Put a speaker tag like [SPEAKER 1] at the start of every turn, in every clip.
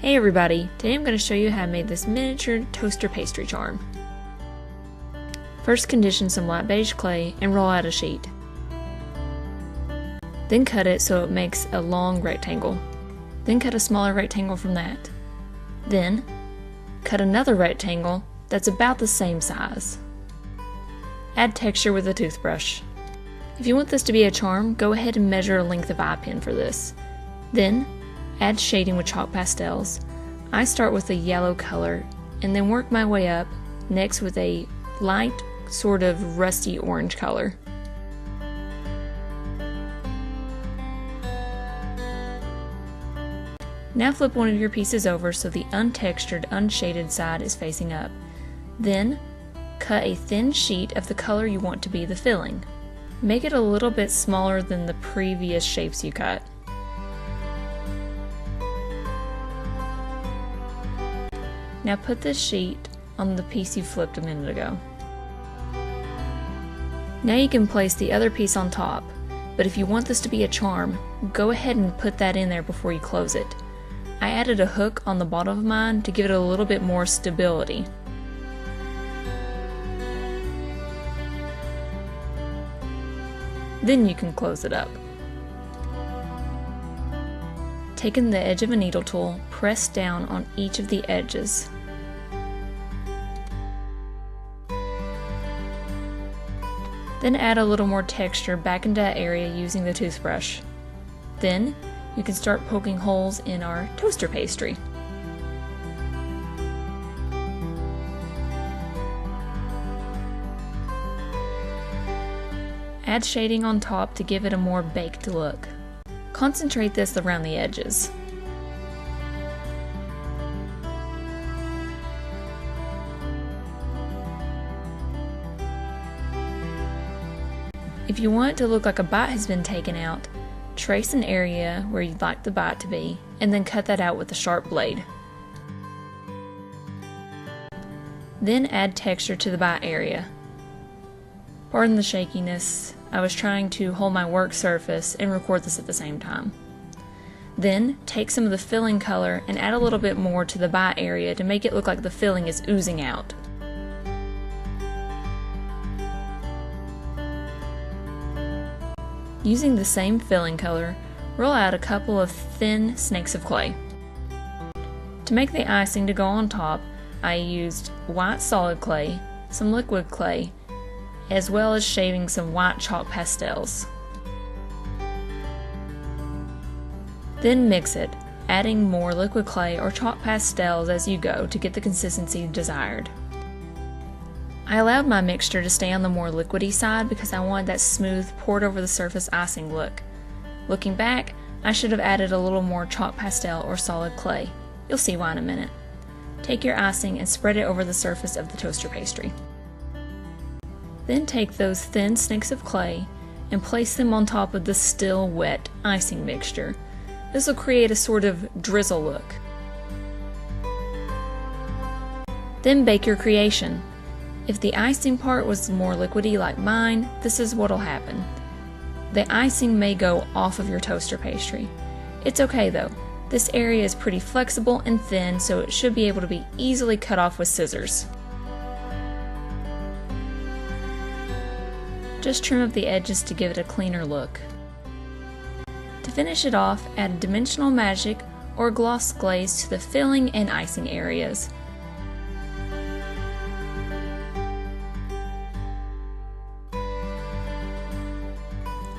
[SPEAKER 1] Hey everybody, today I'm going to show you how I made this miniature toaster pastry charm. First condition some light beige clay and roll out a sheet. Then cut it so it makes a long rectangle. Then cut a smaller rectangle from that. Then cut another rectangle that's about the same size. Add texture with a toothbrush. If you want this to be a charm, go ahead and measure a length of eye pin for this. Then add shading with chalk pastels. I start with a yellow color and then work my way up, next with a light, sort of rusty orange color. Now flip one of your pieces over so the untextured, unshaded side is facing up. Then cut a thin sheet of the color you want to be the filling. Make it a little bit smaller than the previous shapes you cut. Now put this sheet on the piece you flipped a minute ago. Now you can place the other piece on top, but if you want this to be a charm, go ahead and put that in there before you close it. I added a hook on the bottom of mine to give it a little bit more stability. Then you can close it up. Taking the edge of a needle tool, press down on each of the edges. Then add a little more texture back into that area using the toothbrush. Then you can start poking holes in our toaster pastry. Add shading on top to give it a more baked look. Concentrate this around the edges. If you want it to look like a bite has been taken out, trace an area where you'd like the bite to be, and then cut that out with a sharp blade. Then add texture to the bite area. Pardon the shakiness, I was trying to hold my work surface and record this at the same time. Then take some of the filling color and add a little bit more to the bite area to make it look like the filling is oozing out. Using the same filling color, roll out a couple of thin snakes of clay. To make the icing to go on top, I used white solid clay, some liquid clay, as well as shaving some white chalk pastels. Then mix it, adding more liquid clay or chalk pastels as you go to get the consistency desired. I allowed my mixture to stay on the more liquidy side because I wanted that smooth, poured over the surface icing look. Looking back, I should have added a little more chalk pastel or solid clay. You'll see why in a minute. Take your icing and spread it over the surface of the toaster pastry. Then take those thin snakes of clay and place them on top of the still wet icing mixture. This will create a sort of drizzle look. Then bake your creation. If the icing part was more liquidy like mine, this is what'll happen. The icing may go off of your toaster pastry. It's okay though. This area is pretty flexible and thin, so it should be able to be easily cut off with scissors. Just trim up the edges to give it a cleaner look. To finish it off, add dimensional magic or gloss glaze to the filling and icing areas.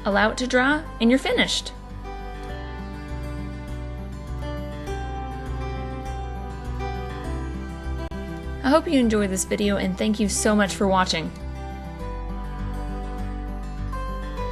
[SPEAKER 1] Allow it to dry, and you're finished! I hope you enjoyed this video, and thank you so much for watching.